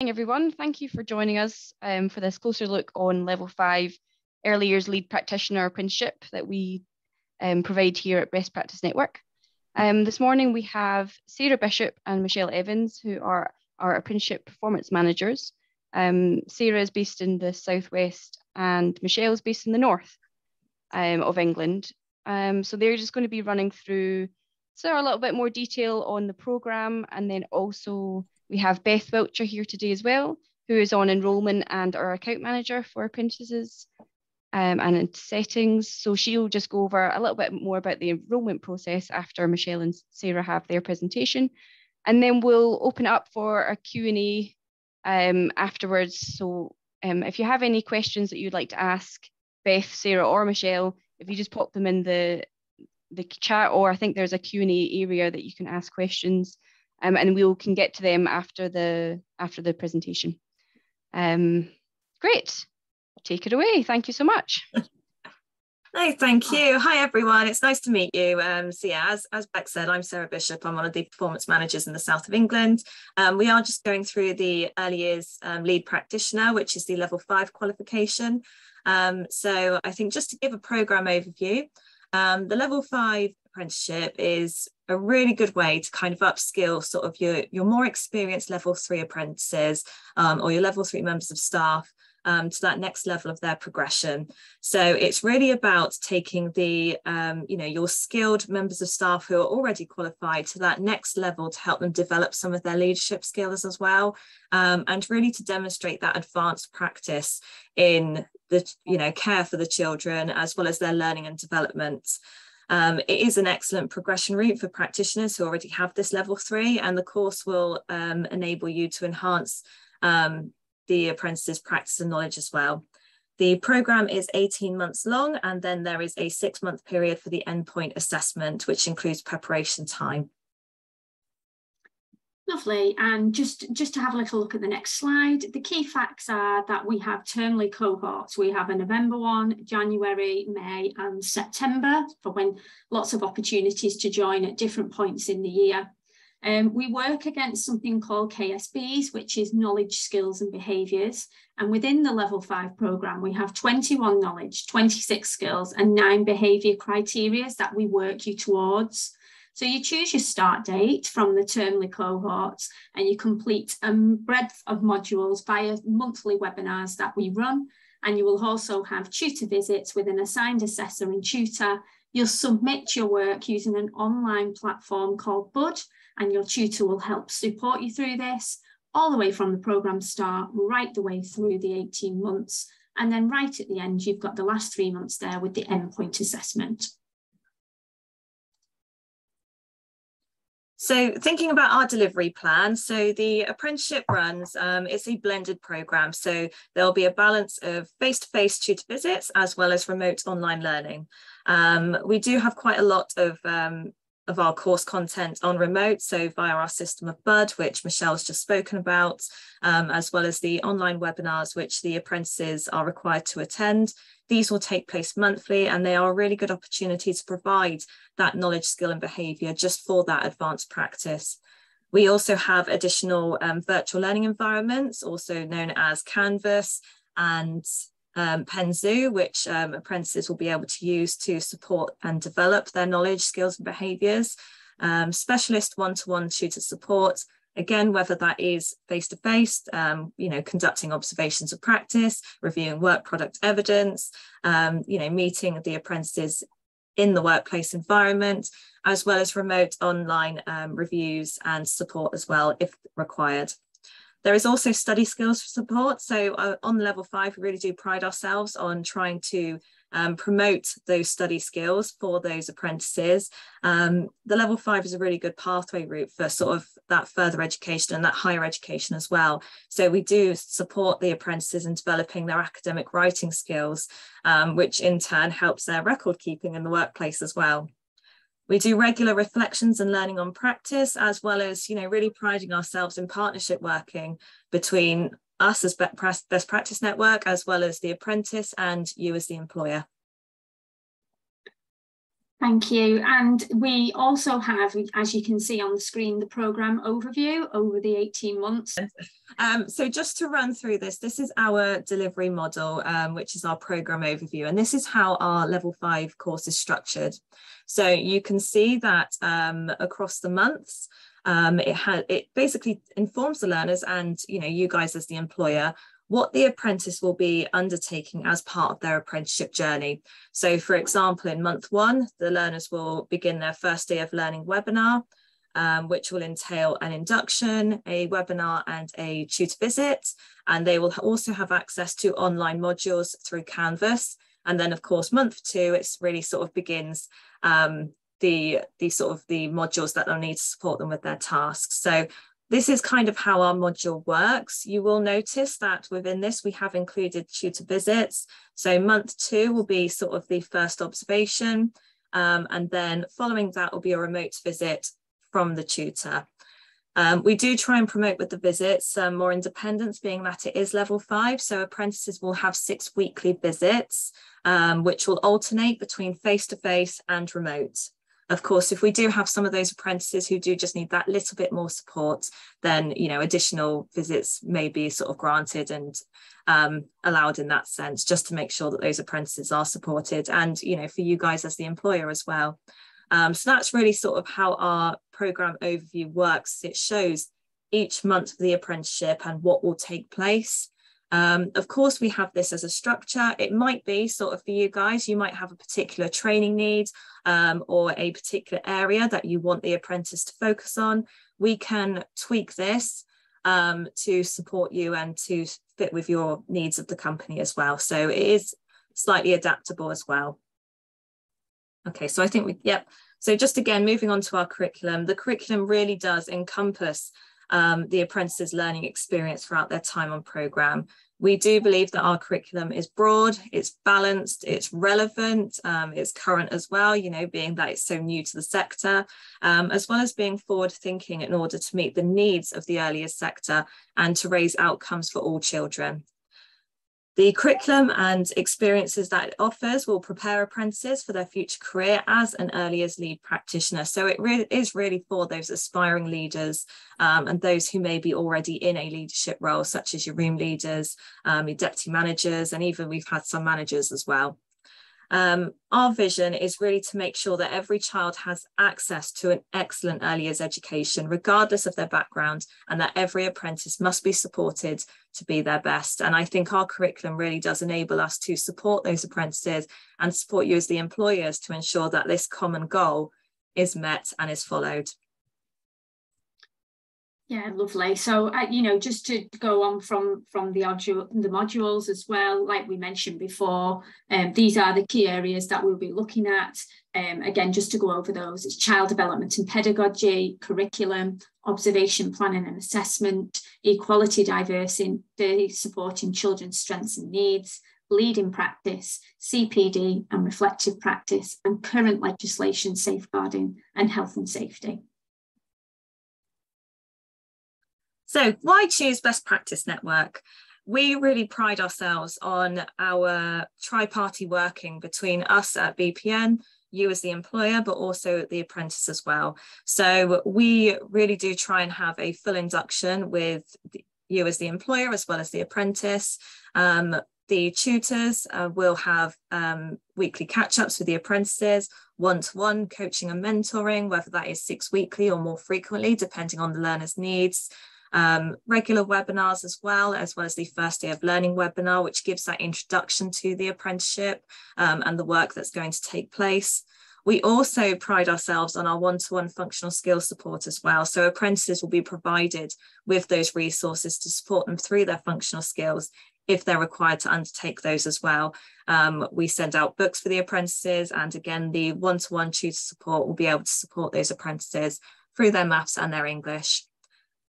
Everyone, thank you for joining us for this closer look on Level 5 Early Years Lead Practitioner Apprenticeship that we provide here at Best Practice Network. This morning we have Sarah Bishop and Michelle Evans, who are our Apprenticeship Performance Managers. Sarah is based in the southwest and Michelle is based in the north of England. So they're just going to be running through a little bit more detail on the programme, and then also we have Beth Wiltshire here today as well, who is on enrolment and our account manager for apprentices and in settings. So she'll just go over a little bit more about the enrolment process after Michelle and Sarah have their presentation. And then we'll open it up for a Q&A afterwards. So if you have any questions that you'd like to ask Beth, Sarah or Michelle, if you just pop them in the chat, or I think there's a Q&A area that you can ask questions. And we can get to them after the presentation. Great, take it away. Thank you so much. No, thank you. Hi everyone, it's nice to meet you. So yeah, as Beck said, I'm Sarah Bishop. I'm one of the performance managers in the south of England. We are just going through the early years lead practitioner, which is the level 5 qualification. So I think just to give a programme overview, the level 5 apprenticeship is a really good way to kind of upskill sort of your more experienced level 3 apprentices or your level 3 members of staff to that next level of their progression. So it's really about taking the your skilled members of staff who are already qualified to that next level to help them develop some of their leadership skills as well, and really to demonstrate that advanced practice in the care for the children as well as their learning and development. It is an excellent progression route for practitioners who already have this level 3, and the course will enable you to enhance the apprentice's practice and knowledge as well. The programme is 18 months long, and then there is a 6-month period for the endpoint assessment, which includes preparation time. Lovely, and just to have a little look at the next slide, the key facts are that we have termly cohorts. We have a November one, January, May and September, for when lots of opportunities to join at different points in the year. We work against something called KSBs, which is knowledge, skills and behaviours. And within the level 5 programme, we have 21 knowledge, 26 skills and 9 behaviour criteria that we work you towards. So you choose your start date from the termly cohorts and you complete a breadth of modules via monthly webinars that we run. And you will also have tutor visits with an assigned assessor and tutor. You'll submit your work using an online platform called Bud, and your tutor will help support you through this all the way from the programme start, right the way through the 18 months. And then right at the end, you've got the last 3 months there with the endpoint assessment. So thinking about our delivery plan, so the apprenticeship runs, it's a blended programme. So there'll be a balance of face-to-face tutor visits as well as remote online learning. We do have quite a lot of our course content on remote, so via our system of Bud, which Michelle's just spoken about, as well as the online webinars, which the apprentices are required to attend. These will take place monthly, and they are a really good opportunity to provide that knowledge, skill and behaviour just for that advanced practice. We also have additional virtual learning environments, also known as Canvas and Penzu, which apprentices will be able to use to support and develop their knowledge, skills and behaviours. Specialist one-to-one tutor support, again, whether that is face-to-face, conducting observations of practice, reviewing work product evidence, meeting the apprentices in the workplace environment, as well as remote online reviews and support as well, if required. There is also study skills support. So on level 5, we really do pride ourselves on trying to promote those study skills for those apprentices. The level 5 is a really good pathway route for sort of that further education and that higher education as well. So we do support the apprentices in developing their academic writing skills, which in turn helps their record keeping in the workplace as well. We do regular reflections and learning on practice, as well as, really priding ourselves in partnership working between us as Best Practice Network, as well as the apprentice and you as the employer. Thank you. And we also have, as you can see on the screen, the programme overview over the 18 months. So just to run through this is our delivery model, which is our programme overview. And this is how our level 5 course is structured. So you can see that across the months, it basically informs the learners and, you know, you guys as the employer, what the apprentice will be undertaking as part of their apprenticeship journey. So for example, in month 1, the learners will begin their first day of learning webinar, which will entail an induction, a webinar and a tutor visit. And they will also have access to online modules through Canvas. And then of course, month 2, it's really sort of begins the modules that they'll need to support them with their tasks. So this is kind of how our module works. You will notice that within this, we have included tutor visits. So month 2 will be sort of the first observation. And then following that will be a remote visit from the tutor. We do try and promote with the visits more independence, being that it is level 5. So apprentices will have 6 weekly visits, which will alternate between face-to-face and remote. Of course, if we do have some of those apprentices who do just need that little bit more support, then, you know, additional visits may be sort of granted and allowed in that sense, just to make sure that those apprentices are supported and, you know, for you guys as the employer as well. So that's really sort of how our programme overview works. It shows each month of the apprenticeship and what will take place. Of course, we have this as a structure. It might be sort of for you guys, you might have a particular training need or a particular area that you want the apprentice to focus on. We can tweak this to support you and to fit with your needs of the company as well. So it is slightly adaptable as well. Okay, so I think so just again, moving on to our curriculum, the curriculum really does encompass the apprentice's learning experience throughout their time on programme. We do believe that our curriculum is broad, it's balanced, it's relevant, it's current as well, you know, being that it's so new to the sector, as well as being forward thinking in order to meet the needs of the early years sector and to raise outcomes for all children. The curriculum and experiences that it offers will prepare apprentices for their future career as an early years lead practitioner. So it really is for those aspiring leaders and those who may be already in a leadership role, such as your room leaders, your deputy managers, and even we've had some managers as well. Our vision is really to make sure that every child has access to an excellent early years education, regardless of their background, and that every apprentice must be supported to be their best. And I think our curriculum really does enable us to support those apprentices and support you as the employers to ensure that this common goal is met and is followed. Yeah, lovely. So, you know, just to go on from the modules as well, like we mentioned before, these are the key areas that we'll be looking at. Again, just to go over those, it's child development and pedagogy, curriculum, observation, planning and assessment, equality, diversity, supporting children's strengths and needs, leading practice, CPD and reflective practice, and current legislation, safeguarding and health and safety. So why choose Best Practice Network? We really pride ourselves on our tri-party working between us at BPN, you as the employer, but also the apprentice as well. So we really do try and have a full induction with you as the employer as well as the apprentice. The tutors will have weekly catch-ups with the apprentices, one-to-one coaching and mentoring, whether that is 6 weekly or more frequently, depending on the learner's needs. Regular webinars as well as the first day of learning webinar, which gives that introduction to the apprenticeship and the work that's going to take place. We also pride ourselves on our one-to-one functional skills support as well. So apprentices will be provided with those resources to support them through their functional skills if they're required to undertake those as well. We send out books for the apprentices, and again, the one-to-one tutor support will be able to support those apprentices through their maths and their English.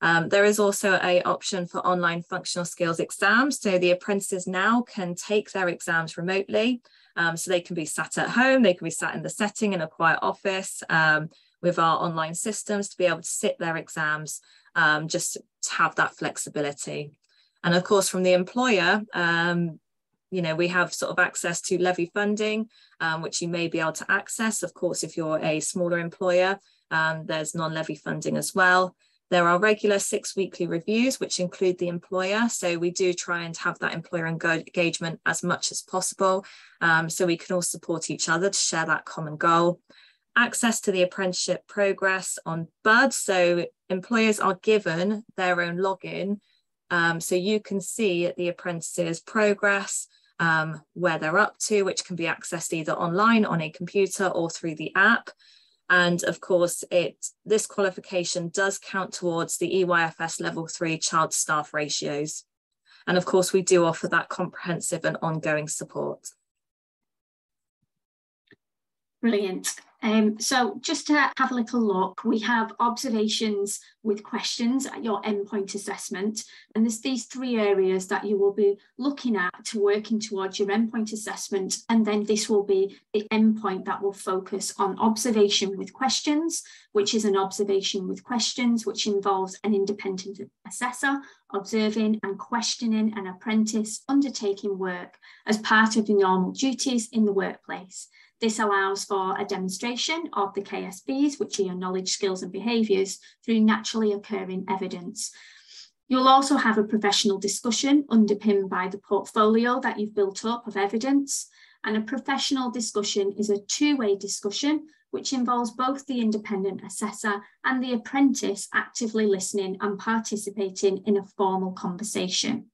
There is also an option for online functional skills exams. So the apprentices now can take their exams remotely. So they can be sat at home, they can be sat in the setting in a quiet office with our online systems to be able to sit their exams, just to have that flexibility. And of course, from the employer, you know, we have sort of access to levy funding, which you may be able to access. Of course, if you're a smaller employer, there's non-levy funding as well. There are regular 6 weekly reviews, which include the employer. So we do try and have that employer engagement as much as possible. So we can all support each other to share that common goal. Access to the apprenticeship progress on Bud. So employers are given their own login. So you can see the apprentices' progress, where they're up to, which can be accessed either online on a computer or through the app. And of course, this qualification does count towards the EYFS level 3 child staff ratios. And of course, we do offer that comprehensive and ongoing support. Brilliant. So just to have a little look, we have observations with questions at your endpoint assessment. And there's these 3 areas that you will be looking at to working towards your endpoint assessment. And then this will be the endpoint that will focus on observation with questions, which is an observation with questions, which involves an independent assessor observing and questioning an apprentice undertaking work as part of the normal duties in the workplace. This allows for a demonstration of the KSBs, which are your knowledge, skills and behaviours, through naturally occurring evidence. You'll also have a professional discussion underpinned by the portfolio that you've built up of evidence. And a professional discussion is a 2-way discussion, which involves both the independent assessor and the apprentice actively listening and participating in a formal conversation.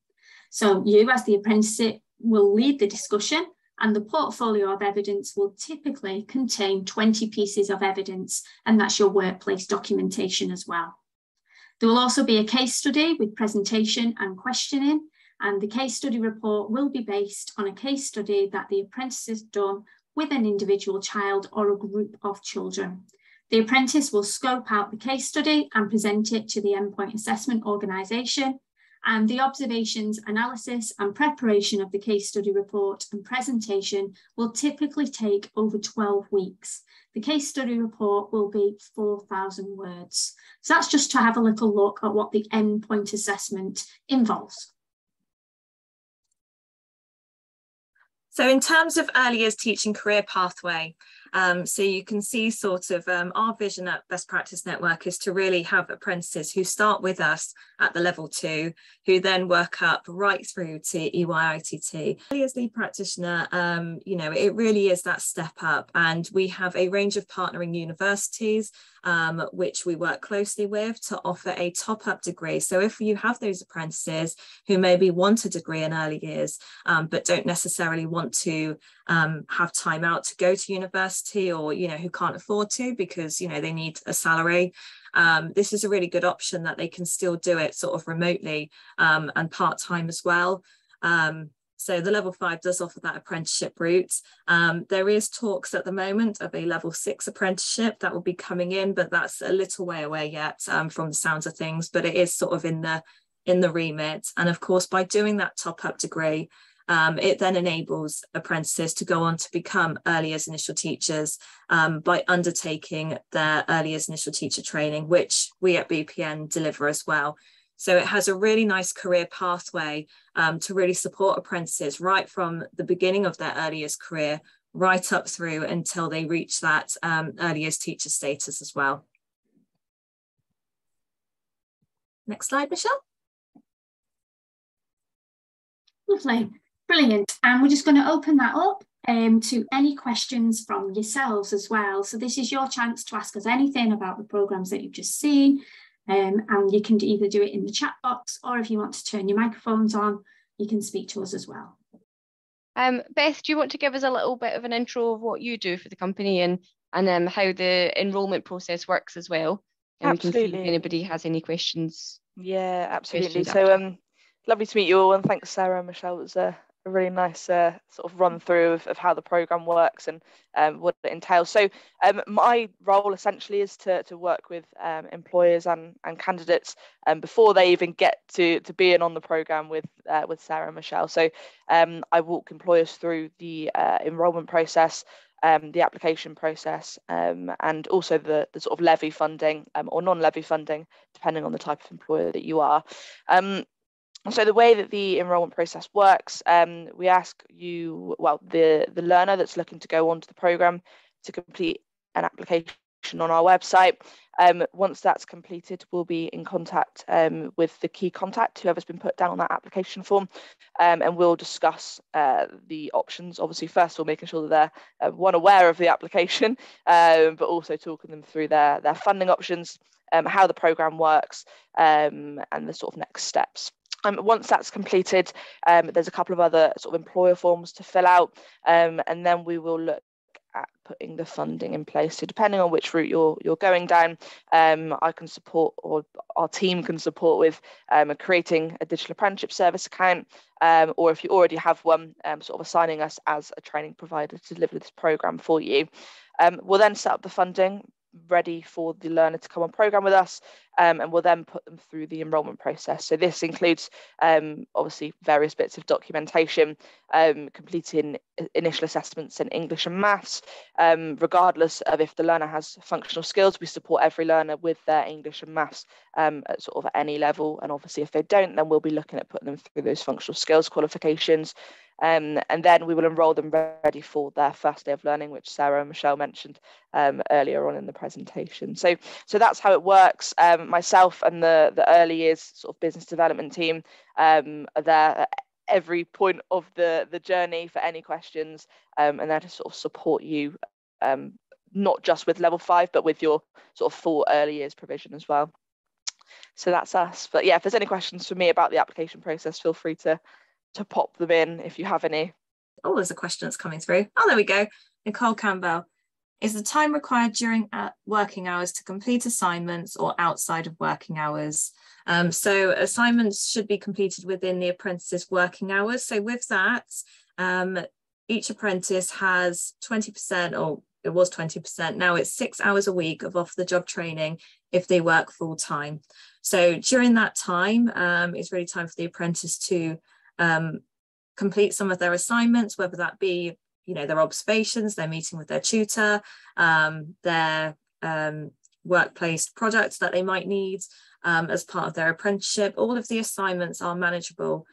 So you, as the apprentice, will lead the discussion, and the portfolio of evidence will typically contain 20 pieces of evidence, and that's your workplace documentation as well. There will also be a case study with presentation and questioning, and the case study report will be based on a case study that the apprentice has done with an individual child or a group of children. The apprentice will scope out the case study and present it to the endpoint assessment organisation. And the observations, analysis and preparation of the case study report and presentation will typically take over 12 weeks. The case study report will be 4,000 words. So that's just to have a little look at what the endpoint assessment involves. So in terms of early years teaching career pathway, so you can see sort of our vision at Best Practice Network is to really have apprentices who start with us at the level 2, who then work up right through to EYITT. Early as lead practitioner, you know, it really is that step up, and we have a range of partnering universities which we work closely with to offer a top-up degree. So if you have those apprentices who maybe want a degree in early years, but don't necessarily want to have time out to go to university, or, you know, who can't afford to because, you know, they need a salary, this is a really good option that they can still do it sort of remotely and part-time as well. So the level 5 does offer that apprenticeship route. There is talks at the moment of a level 6 apprenticeship that will be coming in, but that's a little way away yet from the sounds of things, but it is sort of in the remit. And of course, by doing that top-up degree, it then enables apprentices to go on to become early years initial teachers by undertaking their early years initial teacher training, which we at BPN deliver as well. So it has a really nice career pathway to really support apprentices right from the beginning of their early years career, right up through until they reach that early years teacher status as well. Next slide, Michelle. Lovely, brilliant. And we're just going to open that up to any questions from yourselves as well. So this is your chance to ask us anything about the programmes that you've just seen. And you can either do it in the chat box, or if you want to turn your microphones on, you can speak to us as well. Beth, do you want to give us a little bit of an intro of what you do for the company and how the enrolment process works as well? And Absolutely. We can see if anybody has any questions. Yeah, absolutely. So lovely to meet you all, and thanks, Sarah and Michelle. It was a really nice sort of run through of how the programme works and what it entails. So my role essentially is to work with employers and candidates before they even get to being on the programme with Sarah and Michelle. So I walk employers through the enrolment process, the application process, and also the sort of levy funding or non-levy funding, depending on the type of employer that you are. So the way that the enrolment process works, we ask you, well, the learner that's looking to go onto the programme to complete an application on our website. Once that's completed, we'll be in contact with the key contact, whoever's been put down on that application form, and we'll discuss the options. Obviously, first of all, making sure that they're one, aware of the application, but also talking them through their funding options, how the programme works, and the sort of next steps. Once that's completed, there's a couple of other sort of employer forms to fill out, and then we will look at putting the funding in place. So depending on which route you're going down, I can support, or our team can support with creating a digital apprenticeship service account, or if you already have one, sort of assigning us as a training provider to deliver this programme for you. We'll then set up the funding ready for the learner to come on programme with us, and we'll then put them through the enrolment process. So this includes obviously various bits of documentation, completing initial assessments in English and maths. Regardless of if the learner has functional skills, we support every learner with their English and maths at sort of any level, and obviously if they don't, then we'll be looking at putting them through those functional skills qualifications. And then we will enrol them ready for their first day of learning, which Sarah and Michelle mentioned earlier on in the presentation. So that's how it works. Myself and the early years sort of business development team are there at every point of the journey for any questions, and there to sort of support you, not just with level 5, but with your sort of full early years provision as well. So that's us. But yeah, if there's any questions for me about the application process, feel free to pop them in if you have any. Oh, there's a question that's coming through. Oh, there we go. Nicole Campbell. Is the time required during working hours to complete assignments or outside of working hours? So assignments should be completed within the apprentice's working hours. So with that, each apprentice has 20%, or it was 20%. Now it's 6 hours a week of off-the-job training if they work full-time. So during that time, it's really time for the apprentice to complete some of their assignments, whether that be, their observations, their meeting with their tutor, their workplace products that they might need as part of their apprenticeship. All of the assignments are manageable.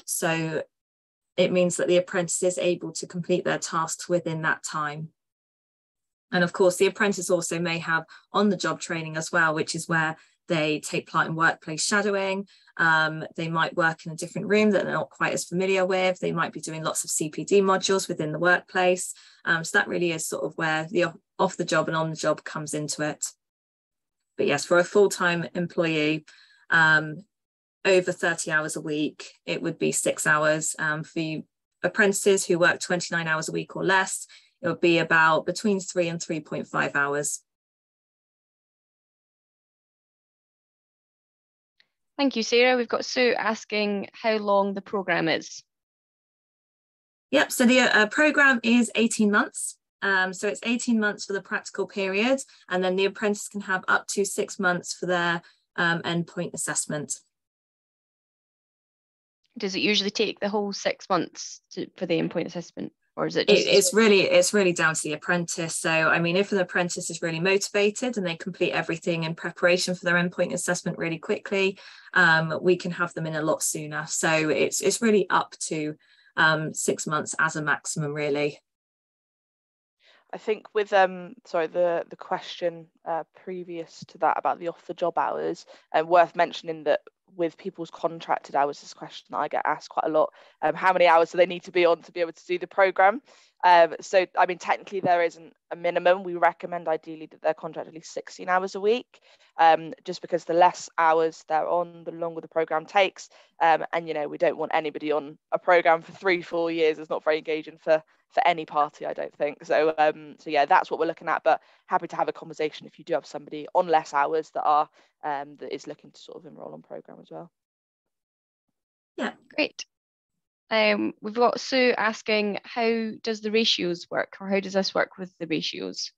So it means that the apprentice is able to complete their tasks within that time. And of course, the apprentice also may have on-the-job training as well, which is where they take part in workplace shadowing. They might work in a different room that they're not quite as familiar with. They might be doing lots of CPD modules within the workplace. So that really is sort of where the off the job and on the job comes into it. But yes, for a full-time employee, over 30 hours a week, it would be 6 hours. For you apprentices who work 29 hours a week or less, it would be about between 3 and 3.5 hours. Thank you, Sarah. We've got Sue asking how long the programme is. Yep, so the programme is 18 months. So it's 18 months for the practical period, and then the apprentice can have up to 6 months for their endpoint assessment. Does it usually take the whole 6 months for the endpoint assessment? Or is it just... It's really down to the apprentice. So I mean, if an apprentice is really motivated and they complete everything in preparation for their endpoint assessment really quickly, we can have them in a lot sooner. So it's really up to 6 months as a maximum, really. I think with the question previous to that about the off-the-job hours, worth mentioning that with people's contracted hours, this question that I get asked quite a lot, how many hours do they need to be on to be able to do the programme? So I mean, technically there isn't a minimum. We recommend ideally that they're contracted at least 16 hours a week, just because the less hours they're on, the longer the programme takes, and we don't want anybody on a programme for 3-4 years. It's not very engaging for any party, I don't think. So yeah, that's what we're looking at, but happy to have a conversation if you do have somebody on less hours that is looking to sort of enroll on programme as well. Yeah, great. We've got Sue asking, how does the ratios work, or how does this work with the ratios?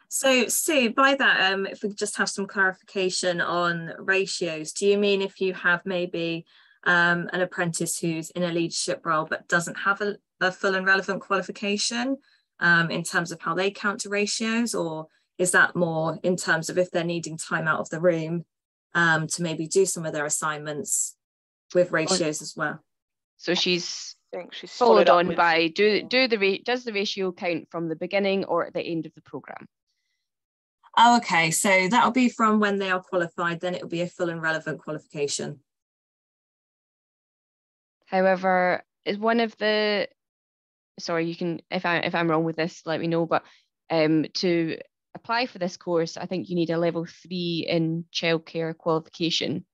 So Sue, by that, if we could just have some clarification on ratios, do you mean if you have maybe an apprentice who's in a leadership role but doesn't have a full and relevant qualification in terms of how they count to ratios, or is that more in terms of if they're needing time out of the room to maybe do some of their assignments, with ratios as well. So she's she's followed on by does the ratio count from the beginning or at the end of the programme? Oh, okay, so that'll be from when they are qualified, then it'll be a full and relevant qualification. However, is one of the, sorry, you can, if I'm wrong with this, let me know, but to apply for this course, I think you need a level 3 in childcare qualification.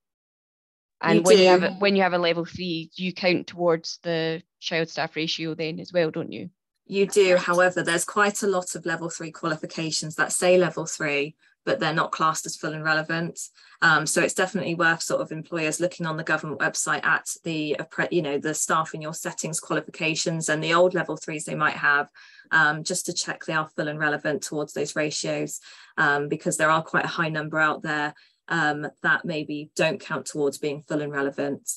And when you have a level 3, you count towards the child staff ratio then as well, don't you? You do. However, there's quite a lot of level 3 qualifications that say level 3, but they're not classed as full and relevant. So it's definitely worth sort of employers looking on the government website at the, the staff in your settings qualifications and the old level 3s they might have, just to check they are full and relevant towards those ratios, because there are quite a high number out there that maybe don't count towards being full and relevant.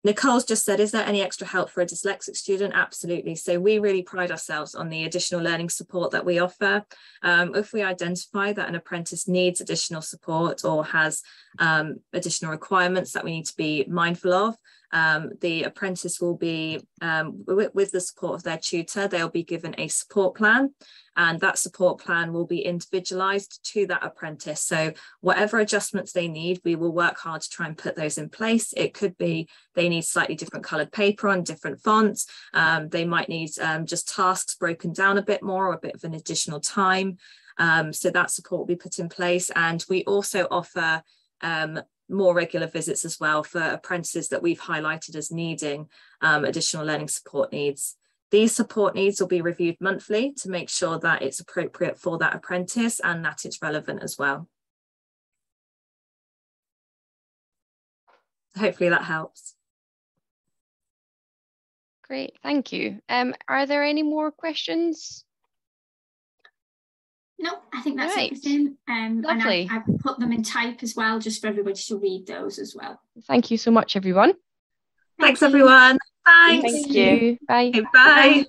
Nicole's just said, is there any extra help for a dyslexic student? Absolutely. So we really pride ourselves on the additional learning support that we offer. If we identify that an apprentice needs additional support or has additional requirements that we need to be mindful of, the apprentice will be, with the support of their tutor, they'll be given a support plan, and that support plan will be individualised to that apprentice. So whatever adjustments they need, we will work hard to try and put those in place. It could be they need slightly different coloured paper on different fonts. They might need just tasks broken down a bit more or a bit of an additional time. So that support will be put in place. And we also offer more regular visits as well for apprentices that we've highlighted as needing additional learning support needs. These support needs will be reviewed monthly to make sure that it's appropriate for that apprentice and that it's relevant as well. Hopefully that helps. Great, thank you. Are there any more questions? No, I think that's everything. Lovely. And I've put them in type as well, just for everybody to read those as well. Thank you so much, everyone. Thanks, everyone. Thanks. Thank you. Bye. Okay, bye.